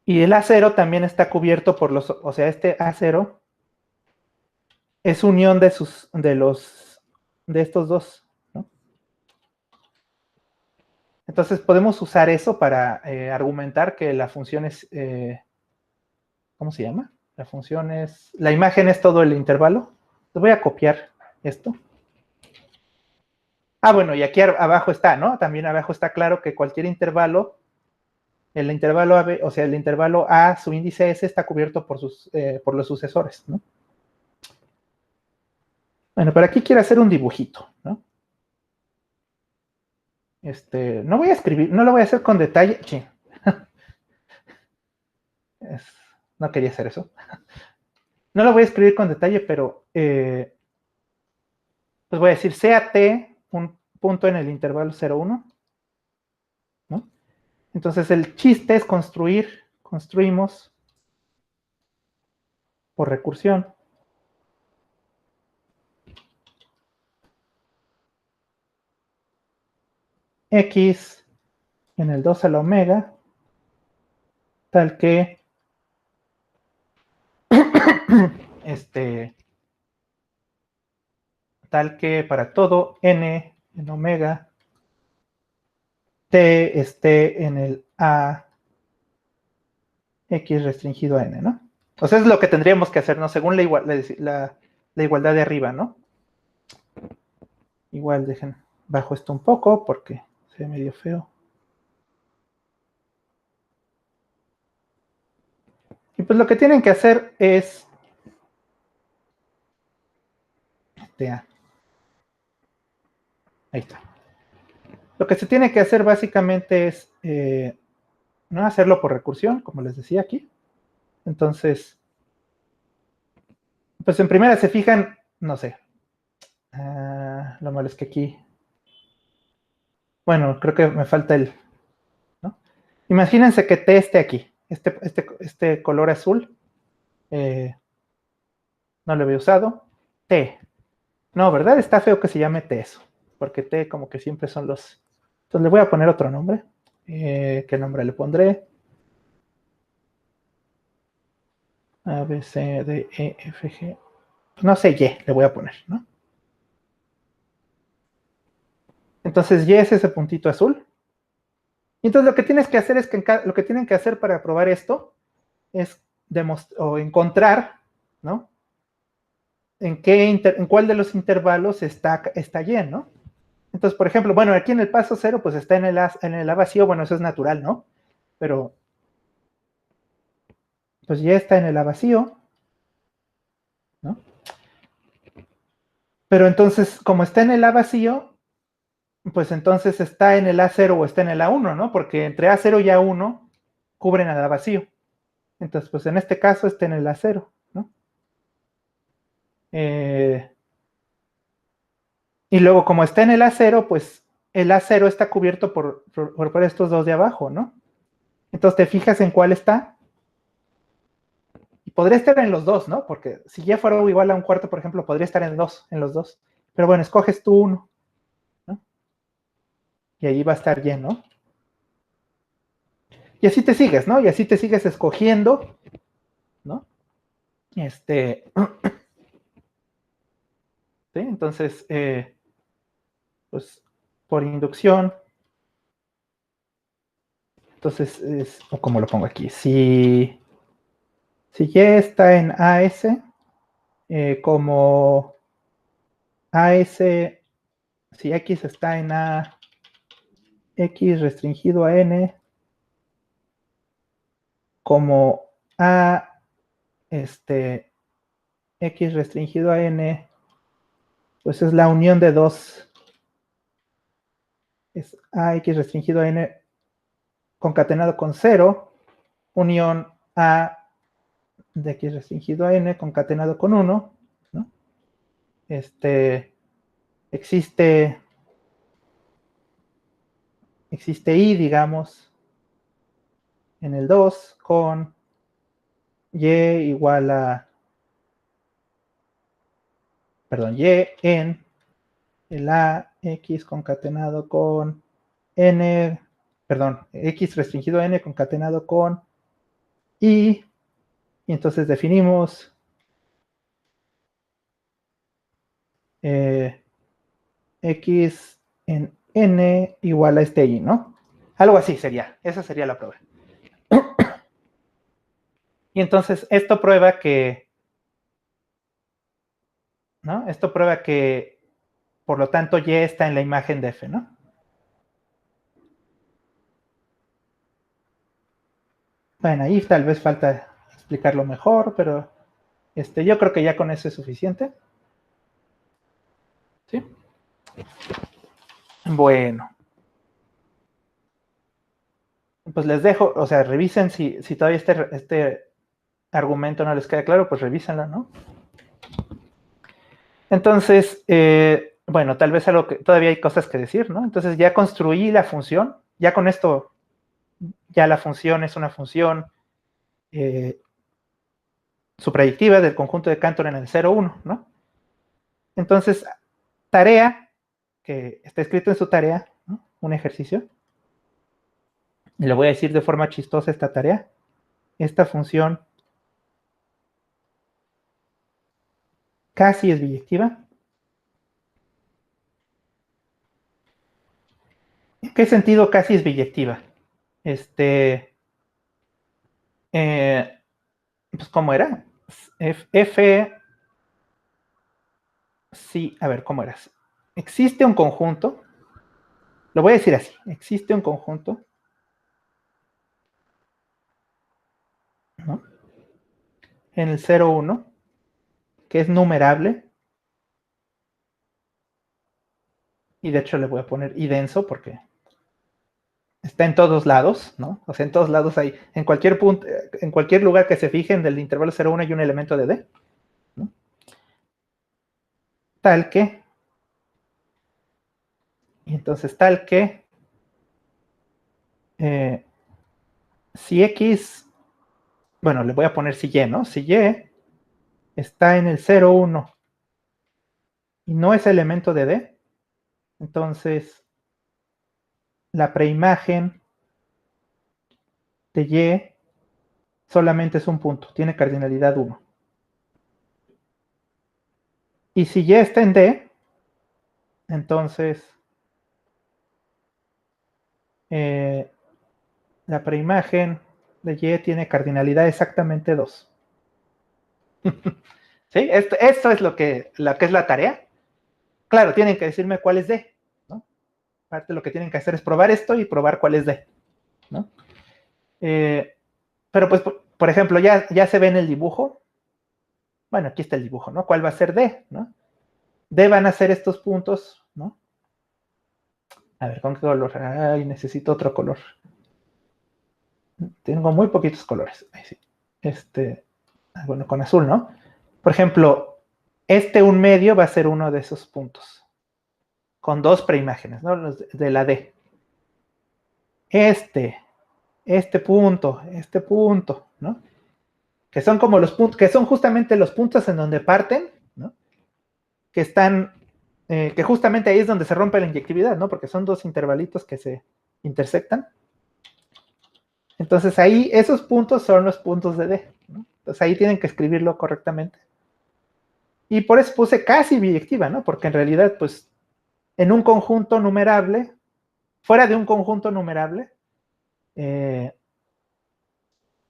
Y el A0 también está cubierto por o sea, este A0 es unión de estos dos, ¿no? Entonces podemos usar eso para argumentar que la función es, ¿cómo se llama? La imagen es todo el intervalo. Les voy a copiar esto. Ah, bueno, y aquí abajo está, ¿no? También abajo está claro que cualquier intervalo, el intervalo A, o sea, el intervalo A, su índice S está cubierto por los sucesores, ¿no? Bueno, pero aquí quiero hacer un dibujito, ¿no? No voy a escribir, no lo voy a hacer con detalle. Sí. Es, no quería hacer eso. No lo voy a escribir con detalle, pero pues voy a decir sea T un punto en el intervalo 0, 1, ¿no? Entonces el chiste es construimos por recursión. X en el 2 a la omega, tal que tal que para todo n en omega t esté en el a x restringido a n, ¿no? O sea, es lo que tendríamos que hacer, ¿no? Según la igualdad de arriba, ¿no? Igual dejen bajo esto un poco porque se ve medio feo. Y pues lo que tienen que hacer es ahí está. Lo que se tiene que hacer básicamente es no hacerlo por recursión, como les decía aquí. Entonces, pues en primera se fijan, no sé. Lo malo es que aquí, bueno, creo que me falta ¿no? Imagínense que T esté aquí, este color azul, no lo había usado. T. No, ¿verdad? Está feo que se llame T eso, porque T como que siempre son los... Entonces le voy a poner otro nombre. ¿Qué nombre le pondré? A, B, C, D, E, F, G. No sé, Y le voy a poner, ¿no? Entonces Y es ese puntito azul. Y entonces lo que tienes que hacer es que lo que tienen que hacer para probar esto es o encontrar, ¿no? En cuál de los intervalos está Y, ¿no? Entonces, por ejemplo, bueno, aquí en el paso cero, pues está en el A vacío, bueno, eso es natural, ¿no? Pero, pues ya está en el A vacío, ¿no? Pero entonces, como está en el A vacío, pues entonces está en el A0 o está en el A1, ¿no? Porque entre A0 y A1 cubren al A vacío. Entonces, pues en este caso está en el A0, ¿no? Y luego, como está en el A0, pues el A0 está cubierto por estos dos de abajo, ¿no? Entonces te fijas en cuál está. Y podría estar en los dos, ¿no? Porque si ya fuera igual a un cuarto, por ejemplo, podría estar en los dos. Pero bueno, escoges tú uno, ¿no? Y ahí va a estar lleno. Y así te sigues, ¿no? Y así te sigues escogiendo, ¿no? ¿Sí? Entonces, pues por inducción, entonces, o como lo pongo aquí, si Y está en AS, como AS, si X está en A, X restringido a N, como A, X restringido a N, pues es la unión de dos, es AX restringido a N concatenado con 0, unión A de X restringido a N concatenado con 1, ¿no? Existe I, digamos, en el 2 con y igual a, perdón, y en el a x concatenado con n, perdón, x restringido a n concatenado con y entonces definimos x en n igual a este y, ¿no? Algo así sería, esa sería la prueba. Y entonces esto prueba que, ¿no? Esto prueba que, por lo tanto, y está en la imagen de f, ¿no? Bueno, ahí tal vez falta explicarlo mejor, pero yo creo que ya con eso es suficiente. ¿Sí? Bueno. Pues les dejo, o sea, revisen si todavía este argumento no les queda claro, pues revísenlo, ¿no? Entonces, bueno, tal vez algo que todavía hay cosas que decir, ¿no? Entonces ya construí la función, ya con esto, ya la función es una función suprayectiva del conjunto de Cantor en el 0, 1, ¿no? Entonces, tarea, que está escrito en su tarea, ¿no? Un ejercicio, y le voy a decir de forma chistosa esta tarea, esta función casi es biyectiva. ¿En qué sentido casi es biyectiva? Pues, ¿cómo era? F, sí, a ver, ¿cómo era? Existe un conjunto, lo voy a decir así, existe un conjunto, ¿no? En el 0, 1, que es numerable, y de hecho le voy a poner idenso porque está en todos lados, ¿no? O sea, en todos lados hay, en cualquier punto, en cualquier lugar que se fijen del intervalo 0, 1 hay un elemento de D, ¿no? Tal que, y entonces tal que, si X, bueno, le voy a poner si Y, ¿no? Si Y está en el 0, 1 y no es elemento de D, entonces la preimagen de Y solamente es un punto, tiene cardinalidad 1. Y si Y está en D, entonces la preimagen de Y tiene cardinalidad exactamente 2. ¿Sí? Esto es lo que es la tarea. Claro, tienen que decirme cuál es D, ¿no? Aparte lo que tienen que hacer es probar esto y probar cuál es D, ¿no? Pero pues, por ejemplo, ya se ve en el dibujo. Bueno, aquí está el dibujo, ¿no? ¿Cuál va a ser D, ¿no? D van a ser estos puntos, ¿no? A ver, ¿con qué color? Ay, necesito otro color. Tengo muy poquitos colores. Ahí sí. Bueno, con azul, ¿no? Por ejemplo, un medio va a ser uno de esos puntos. Con dos preimágenes, ¿no? Los de la D. Este punto, ¿no? Que son como los puntos, que son justamente los puntos en donde parten, ¿no? Que están, que justamente ahí es donde se rompe la inyectividad, ¿no? Porque son dos intervalitos que se intersectan. Entonces ahí, esos puntos son los puntos de D, ¿no? Entonces ahí tienen que escribirlo correctamente. Y por eso puse casi biyectiva, ¿no? Porque en realidad, pues, en un conjunto numerable, fuera de un conjunto numerable,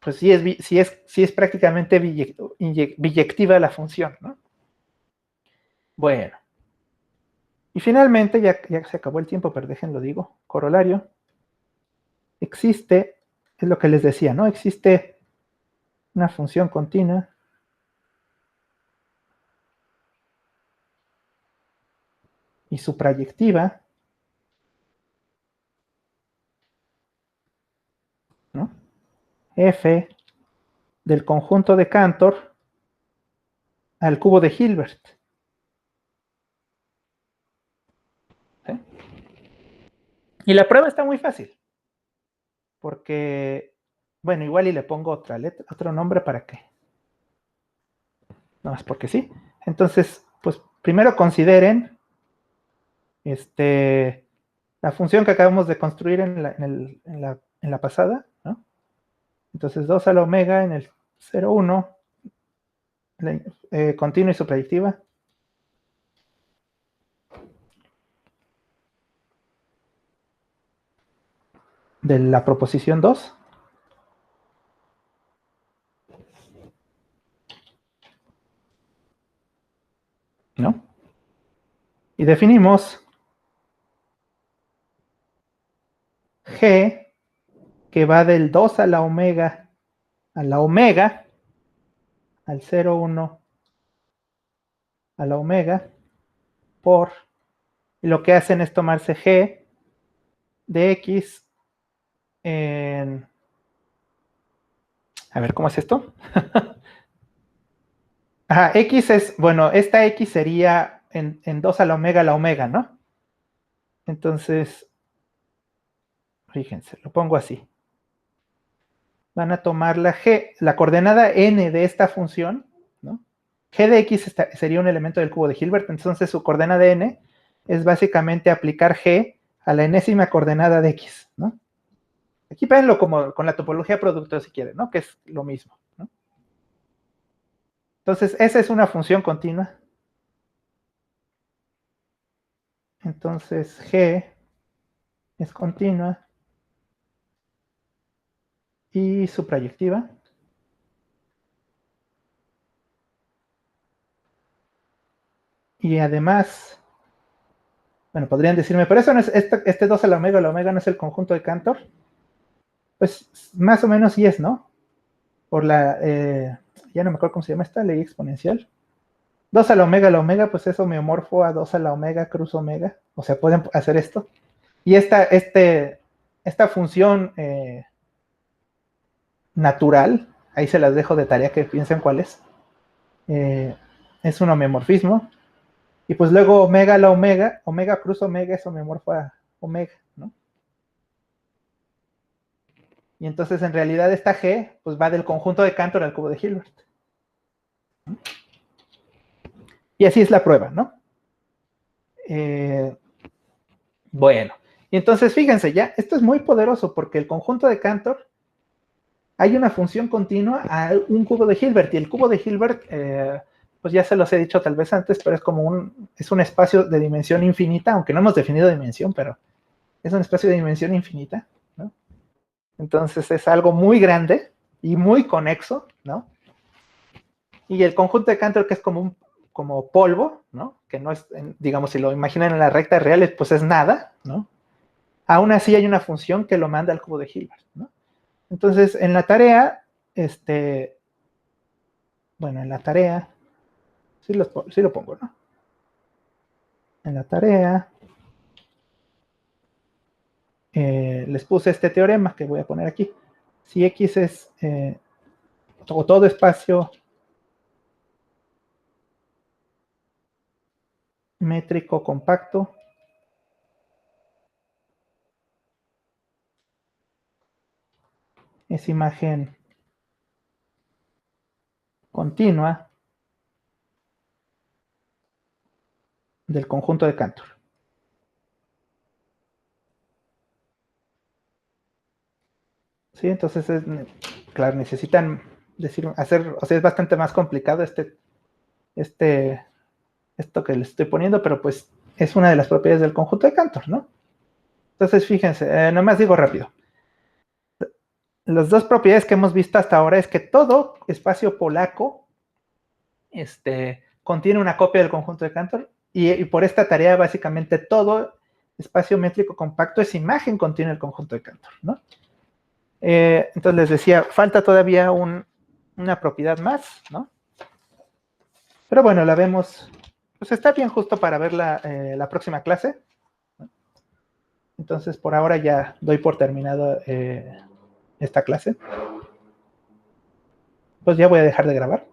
pues sí es prácticamente biyectiva la función, ¿no? Bueno. Y finalmente, ya se acabó el tiempo, pero déjenlo digo, corolario, existe, es lo que les decía, ¿no? Existe una función continua y suprayectiva, ¿no? F del conjunto de Cantor al cubo de Hilbert. ¿Sí? Y la prueba está muy fácil, porque, bueno, igual y le pongo otra letra, otro nombre para que nada más porque sí. Entonces, pues primero consideren la función que acabamos de construir en la pasada, ¿no? Entonces 2 a la omega en el 0, 1, continua y su proyectiva. De la proposición 2. ¿No? Y definimos G, que va del 2 a la omega, al 0, 1, a la omega, por, y lo que hacen es tomarse G de X en, a ver, ¿cómo es esto? Ajá, X es, bueno, esta X sería en 2 a la omega, ¿no? Entonces, fíjense, lo pongo así. Van a tomar la G, la coordenada n de esta función, ¿no? G de X sería un elemento del cubo de Hilbert, entonces su coordenada n es básicamente aplicar G a la enésima coordenada de X, ¿no? Aquí véanlo como con la topología producto si quieren, ¿no? Que es lo mismo, ¿no? Entonces, esa es una función continua. Entonces, G es continua y su proyectiva. Y además, bueno, podrían decirme, pero eso no es, este 2 a la omega no es el conjunto de Cantor. Pues más o menos sí es, ¿no? Por ya no me acuerdo cómo se llama esta ley exponencial. 2 a la omega, pues es homeomorfo a 2 a la omega cruz omega. O sea, pueden hacer esto. Y esta función natural, ahí se las dejo de tarea que piensen cuál es un homeomorfismo. Y pues luego omega a la omega cruz omega es homeomorfo a omega, ¿no? Y entonces en realidad esta G pues va del conjunto de Cantor al cubo de Hilbert. Y así es la prueba, ¿no? Bueno, y entonces fíjense ya, esto es muy poderoso porque el conjunto de Cantor hay una función continua a un cubo de Hilbert y el cubo de Hilbert, pues ya se los he dicho tal vez antes, pero es un espacio de dimensión infinita, aunque no hemos definido dimensión, pero es un espacio de dimensión infinita, ¿no? Entonces es algo muy grande y muy conexo, ¿no? Y el conjunto de Cantor, que es como polvo, ¿no? Que no es, digamos, si lo imaginan en la recta real, pues es nada, ¿no? Aún así hay una función que lo manda al cubo de Hilbert, ¿no? Entonces, en la tarea, bueno, en la tarea, sí lo pongo, ¿no? En la tarea, les puse este teorema que voy a poner aquí. Si X es, o todo espacio métrico compacto, es imagen continua del conjunto de Cantor. ¿Sí? Entonces, claro, necesitan o sea, es bastante más complicado esto que les estoy poniendo, pero pues es una de las propiedades del conjunto de Cantor, ¿no? Entonces, fíjense, nomás digo rápido. Las dos propiedades que hemos visto hasta ahora es que todo espacio polaco contiene una copia del conjunto de Cantor y por esta tarea básicamente todo espacio métrico compacto es imagen contiene el conjunto de Cantor, ¿no? Entonces les decía, falta todavía una propiedad más, ¿no? Pero bueno, la vemos, pues está bien justo para ver la próxima clase. Entonces por ahora ya doy por terminado esta clase. Pues ya voy a dejar de grabar.